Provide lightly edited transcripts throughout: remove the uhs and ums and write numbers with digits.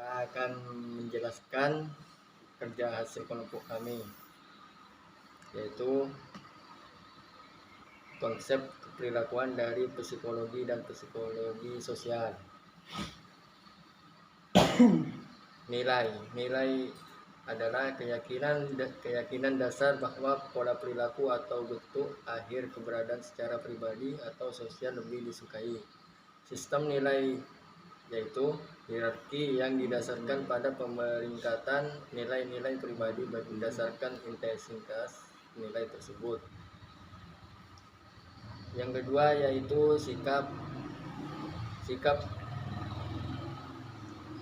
Saya akan menjelaskan kerja hasil kelompok kami, yaitu konsep perilakuan dari psikologi dan psikologi sosial. Nilai adalah keyakinan dasar bahwa pola perilaku atau bentuk akhir keberadaan secara pribadi atau sosial lebih disukai. Sistem nilai yaitu hierarki yang didasarkan pada pemeringkatan nilai-nilai pribadi berdasarkan intensitas nilai tersebut. Yang kedua yaitu sikap.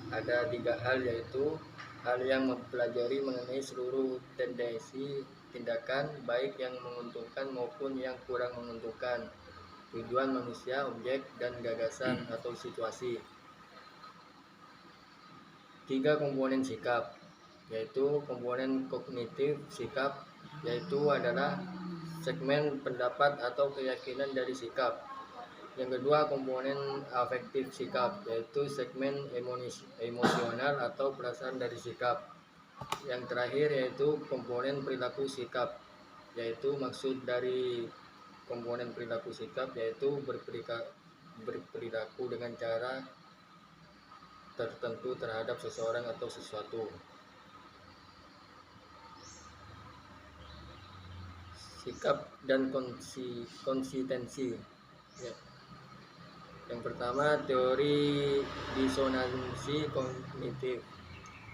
Ada 3 hal, yaitu hal yang mempelajari mengenai seluruh tendensi tindakan baik yang menguntungkan maupun yang kurang menguntungkan, tujuan manusia, objek, dan gagasan atau situasi. 3 komponen sikap, yaitu komponen kognitif sikap, yaitu adalah segmen pendapat atau keyakinan dari sikap. Yang kedua komponen afektif sikap, yaitu segmen emosional atau perasaan dari sikap. Yang terakhir yaitu komponen perilaku sikap, yaitu maksud dari komponen perilaku sikap yaitu berperilaku dengan cara tertentu terhadap seseorang atau sesuatu. Sikap dan konsistensi. Yang pertama, teori disonansi kognitif,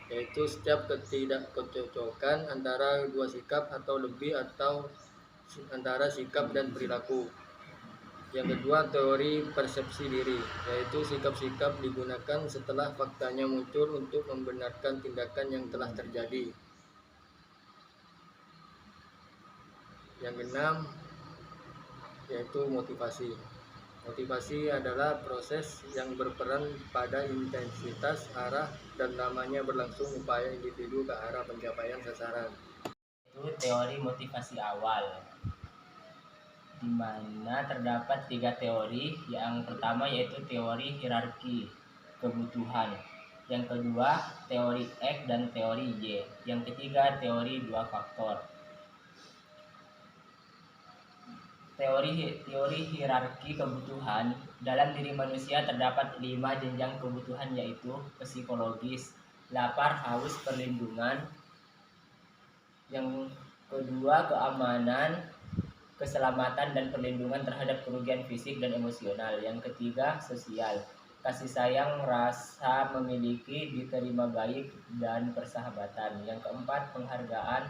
yaitu setiap ketidakcocokan antara dua sikap atau lebih atau antara sikap dan perilaku. Yang kedua, teori persepsi diri, yaitu sikap-sikap digunakan setelah faktanya muncul untuk membenarkan tindakan yang telah terjadi. Yang keenam, yaitu motivasi. Motivasi adalah proses yang berperan pada intensitas, arah, dan lamanya berlangsung upaya individu ke arah pencapaian sasaran. Itu teori motivasi awal, di mana terdapat 3 teori. Yang pertama yaitu teori hierarki kebutuhan, yang kedua teori X dan teori Y, yang ketiga teori 2 faktor. Teori hierarki kebutuhan. Dalam diri manusia terdapat 5 jenjang kebutuhan, yaitu psikologis, lapar, haus, perlindungan. Yang kedua keamanan, keselamatan dan perlindungan terhadap kerugian fisik dan emosional. Yang ketiga sosial, kasih sayang, rasa memiliki, diterima baik, dan persahabatan. Yang keempat penghargaan,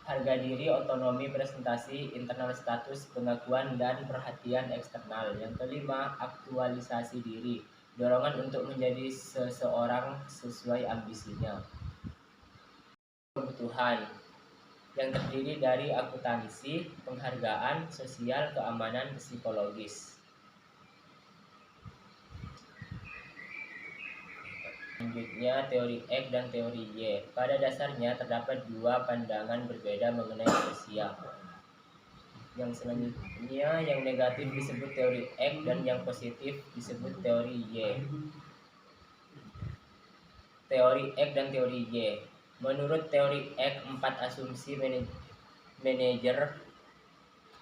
harga diri, otonomi, presentasi, internal status, pengakuan, dan perhatian eksternal. Yang kelima aktualisasi diri, dorongan untuk menjadi seseorang sesuai ambisinya. Kebutuhan yang terdiri dari akuntansi, penghargaan, sosial, keamanan, psikologis. Selanjutnya teori X dan teori Y. Pada dasarnya terdapat 2 pandangan berbeda mengenai manusia. Yang selanjutnya yang negatif disebut teori X dan yang positif disebut teori Y. Teori X dan teori Y. Menurut teori X, 4 asumsi manajer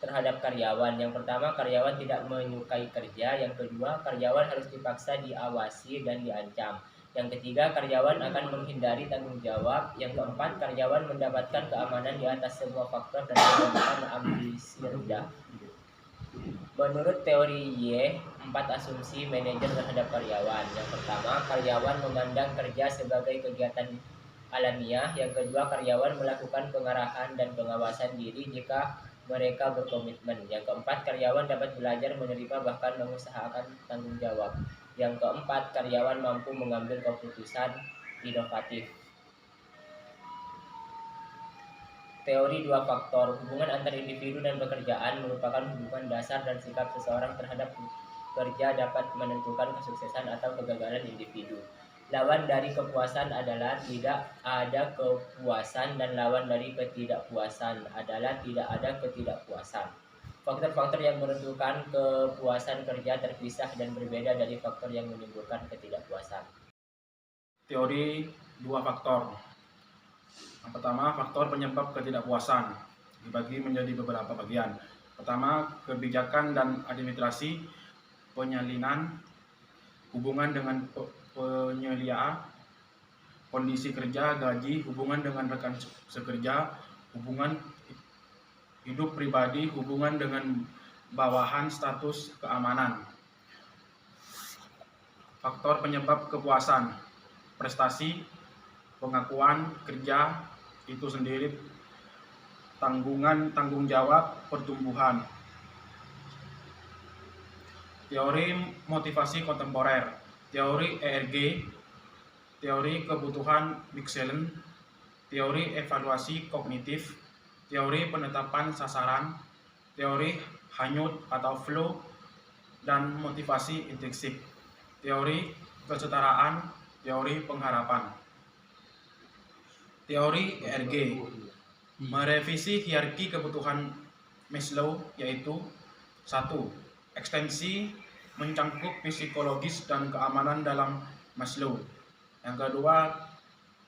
terhadap karyawan. Yang pertama, karyawan tidak menyukai kerja. Yang kedua, karyawan harus dipaksa diawasi dan diancam. Yang ketiga, karyawan akan menghindari tanggung jawab. Yang keempat, karyawan mendapatkan keamanan di atas semua faktor dan menemukan ambisi rendah. Menurut teori Y, 4 asumsi manajer terhadap karyawan. Yang pertama, karyawan memandang kerja sebagai kegiatan alamiah. Yang kedua, karyawan melakukan pengarahan dan pengawasan diri jika mereka berkomitmen. Yang keempat, karyawan dapat belajar menerima bahkan mengusahakan tanggung jawab. Yang keempat, karyawan mampu mengambil keputusan inovatif. Teori 2 faktor, hubungan antar individu dan pekerjaan merupakan hubungan dasar dan sikap seseorang terhadap kerja dapat menentukan kesuksesan atau kegagalan individu. Lawan dari kepuasan adalah tidak ada kepuasan dan lawan dari ketidakpuasan adalah tidak ada ketidakpuasan. Faktor-faktor yang menentukan kepuasan kerja terpisah dan berbeda dari faktor yang menimbulkan ketidakpuasan. teori dua faktor. Yang pertama, faktor penyebab ketidakpuasan dibagi menjadi beberapa bagian. Pertama, kebijakan dan administrasi, penyalinan, hubungan dengan penyelia, kondisi kerja, gaji, hubungan dengan rekan sekerja, hubungan hidup pribadi, hubungan dengan bawahan, status keamanan. Faktor penyebab kepuasan, prestasi, pengakuan kerja itu sendiri, tanggung jawab, pertumbuhan. Teori motivasi kontemporer, teori ERG, teori kebutuhan Bixelen, teori evaluasi kognitif, teori penetapan sasaran, teori hanyut atau flow, dan motivasi intrinsik, teori kesetaraan, teori pengharapan. Teori ERG merevisi hierarki kebutuhan Maslow, yaitu 1. Ekstensi mencangkup psikologis dan keamanan dalam Maslow. Yang kedua,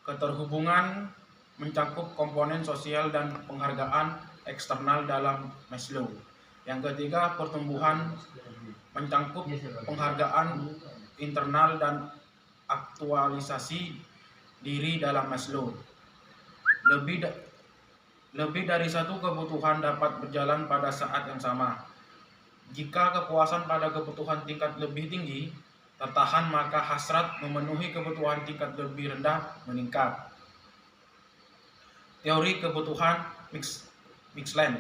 keterhubungan mencakup komponen sosial dan penghargaan eksternal dalam Maslow. Yang ketiga, pertumbuhan mencangkup penghargaan internal dan aktualisasi diri dalam Maslow. Lebih dari satu kebutuhan dapat berjalan pada saat yang sama. Jika kepuasan pada kebutuhan tingkat lebih tinggi tertahan, maka hasrat memenuhi kebutuhan tingkat lebih rendah meningkat. Teori kebutuhan Bixelen.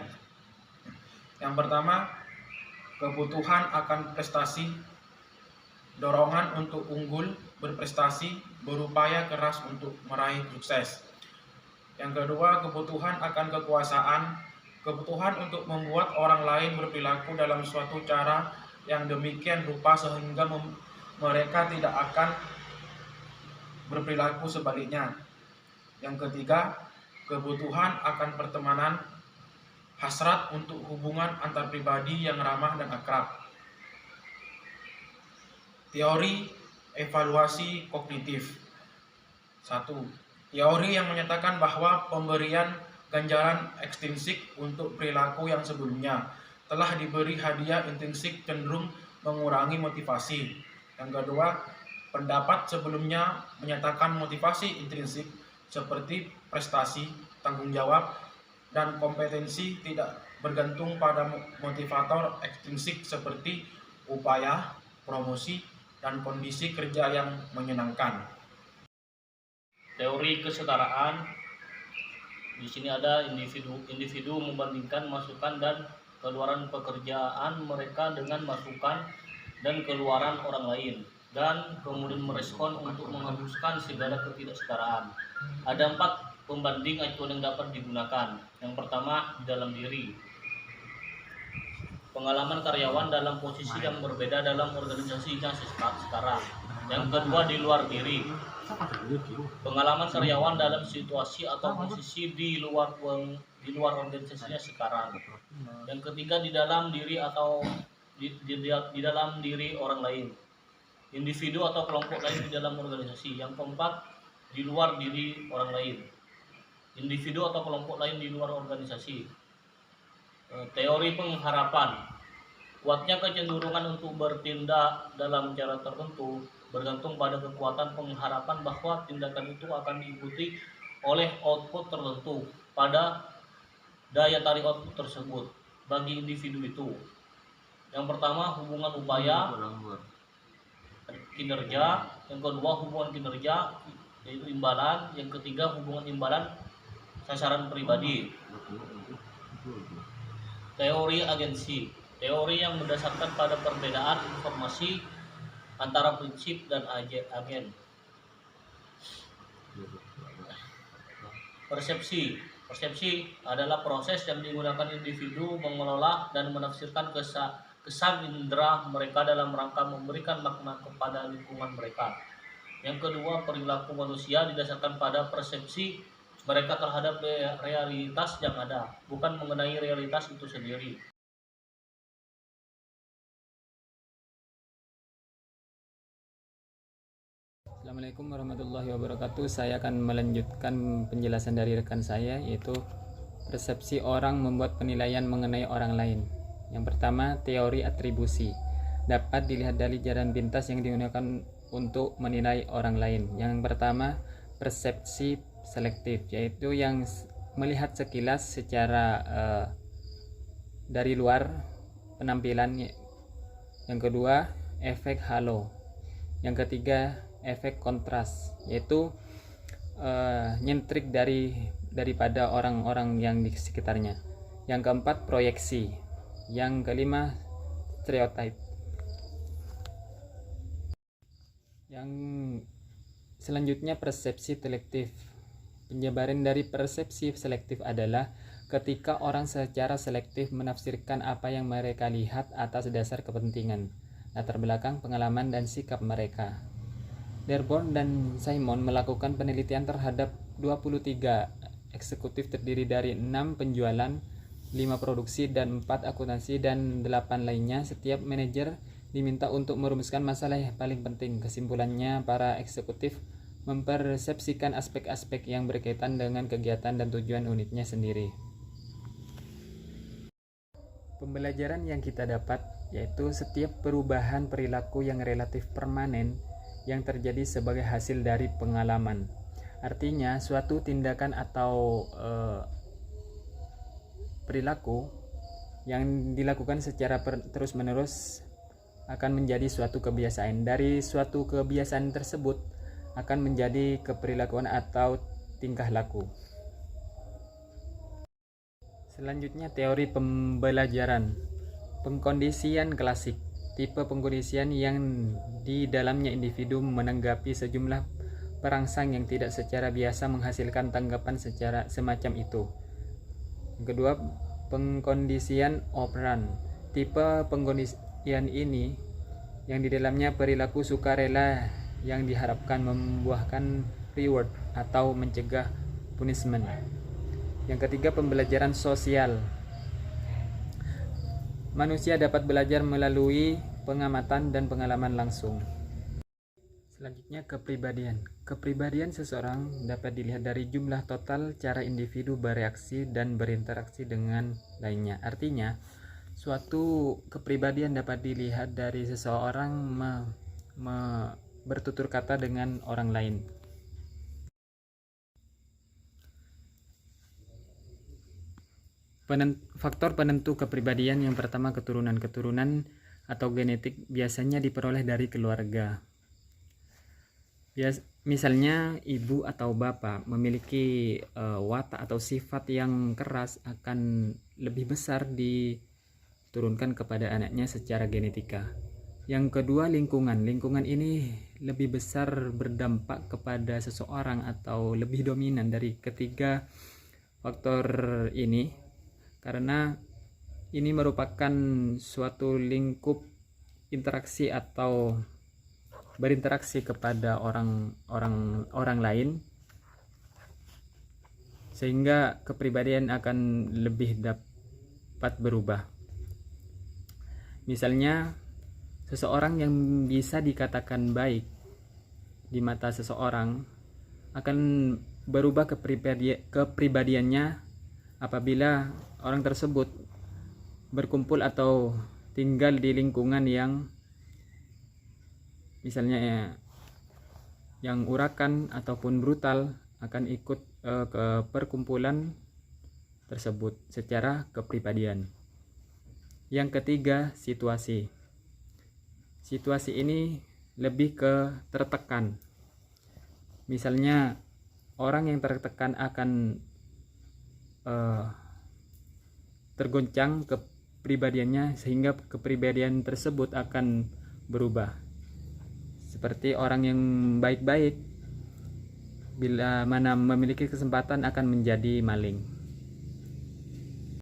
Yang pertama, kebutuhan akan prestasi, dorongan untuk unggul, berprestasi, berupaya keras untuk meraih sukses. Yang kedua, kebutuhan akan kekuasaan, kebutuhan untuk membuat orang lain berperilaku dalam suatu cara yang demikian rupa sehingga mereka tidak akan berperilaku sebaliknya. Yang ketiga, kebutuhan akan pertemanan, hasrat untuk hubungan antar pribadi yang ramah dan akrab. Teori evaluasi kognitif. 1. Teori yang menyatakan bahwa pemberian ganjaran ekstrinsik untuk perilaku yang sebelumnya telah diberi hadiah intrinsik cenderung mengurangi motivasi. Yang kedua, pendapat sebelumnya menyatakan motivasi intrinsik seperti prestasi, tanggung jawab, dan kompetensi tidak bergantung pada motivator ekstrinsik seperti upaya, promosi, dan kondisi kerja yang menyenangkan. Teori kesetaraan, di sini ada individu membandingkan masukan dan keluaran pekerjaan mereka dengan masukan dan keluaran orang lain, dan kemudian merespon untuk menghapuskan segala ketidaksetaraan. Ada 4 pembanding acuan yang dapat digunakan. Yang pertama, di dalam diri. Pengalaman karyawan dalam posisi yang berbeda dalam organisasinya sekarang. Yang kedua, di luar diri. Pengalaman karyawan dalam situasi atau posisi di luar organisasinya sekarang. Yang ketiga, di dalam diri atau di dalam diri orang lain. Individu atau kelompok lain di dalam organisasi. Yang keempat, di luar diri orang lain. Individu atau kelompok lain di luar organisasi. Teori pengharapan. Kuatnya kecenderungan untuk bertindak dalam cara tertentu bergantung pada kekuatan pengharapan bahwa tindakan itu akan diikuti oleh output tertentu pada daya tarik output tersebut bagi individu itu. Yang pertama, hubungan upaya kinerja. Yang kedua, hubungan kinerja yaitu imbalan. Yang ketiga, hubungan imbalan sasaran pribadi. Teori agensi. Teori yang berdasarkan pada perbedaan informasi antara prinsip dan agen. Persepsi. Persepsi adalah proses yang digunakan individu mengelola dan menafsirkan kesan indera mereka dalam rangka memberikan makna kepada lingkungan mereka. Yang kedua, perilaku manusia didasarkan pada persepsi mereka terhadap realitas yang ada, bukan mengenai realitas itu sendiri. Assalamualaikum warahmatullahi wabarakatuh. Saya akan melanjutkan penjelasan dari rekan saya, yaitu persepsi orang membuat penilaian mengenai orang lain. Yang pertama, teori atribusi. Dapat dilihat dari jalan pintas yang digunakan untuk menilai orang lain. Yang pertama, persepsi selektif, yaitu yang melihat sekilas secara dari luar penampilan. Yang kedua, efek halo. Yang ketiga, efek kontras, yaitu nyentrik daripada orang-orang yang di sekitarnya. Yang keempat, proyeksi. Yang kelima, stereotip. Yang selanjutnya, persepsi selektif. Penjabaran dari persepsi selektif adalah ketika orang secara selektif menafsirkan apa yang mereka lihat atas dasar kepentingan, latar belakang, pengalaman, dan sikap mereka. Dearborn dan Simon melakukan penelitian terhadap 23 eksekutif terdiri dari 6 penjualan, 5 produksi, dan 4 akuntansi, dan 8 lainnya. Setiap manajer diminta untuk merumuskan masalah yang paling penting. Kesimpulannya, para eksekutif mempersepsikan aspek-aspek yang berkaitan dengan kegiatan dan tujuan unitnya sendiri. Pembelajaran yang kita dapat yaitu setiap perubahan perilaku yang relatif permanen yang terjadi sebagai hasil dari pengalaman. Artinya, suatu tindakan atau perilaku yang dilakukan secara terus-menerus akan menjadi suatu kebiasaan. Dari suatu kebiasaan tersebut akan menjadi keperilakuan atau tingkah laku. Selanjutnya, teori pembelajaran. Pengkondisian klasik. Tipe pengkondisian yang di dalamnya individu menanggapi sejumlah perangsang yang tidak secara biasa menghasilkan tanggapan secara semacam itu. Yang kedua, pengkondisian operan. Tipe pengkondisian ini yang di dalamnya perilaku sukarela yang diharapkan membuahkan reward atau mencegah punishment. Yang ketiga, pembelajaran sosial. Manusia dapat belajar melalui pengamatan dan pengalaman langsung. Selanjutnya, kepribadian. Kepribadian seseorang dapat dilihat dari jumlah total cara individu bereaksi dan berinteraksi dengan lainnya. Artinya, suatu kepribadian dapat dilihat dari seseorang bertutur kata dengan orang lain. Faktor penentu kepribadian yang pertama, keturunan atau genetik biasanya diperoleh dari keluarga. Misalnya ibu atau bapak memiliki watak atau sifat yang keras akan lebih besar diturunkan kepada anaknya secara genetika. Yang kedua, lingkungan. Lingkungan ini lebih besar berdampak kepada seseorang atau lebih dominan dari ketiga faktor ini, karena ini merupakan suatu lingkup interaksi atau berinteraksi kepada orang lain, sehingga kepribadian akan lebih dapat berubah. Misalnya, seseorang yang bisa dikatakan baik di mata seseorang akan berubah kepribadiannya apabila orang tersebut berkumpul atau tinggal di lingkungan yang misalnya yang urakan ataupun brutal, akan ikut ke perkumpulan tersebut secara kepribadian. Yang ketiga, situasi. Situasi ini lebih ke tertekan. Misalnya orang yang tertekan akan tergoncang kepribadiannya, sehingga kepribadian tersebut akan berubah. Seperti orang yang baik-baik bila mana memiliki kesempatan akan menjadi maling.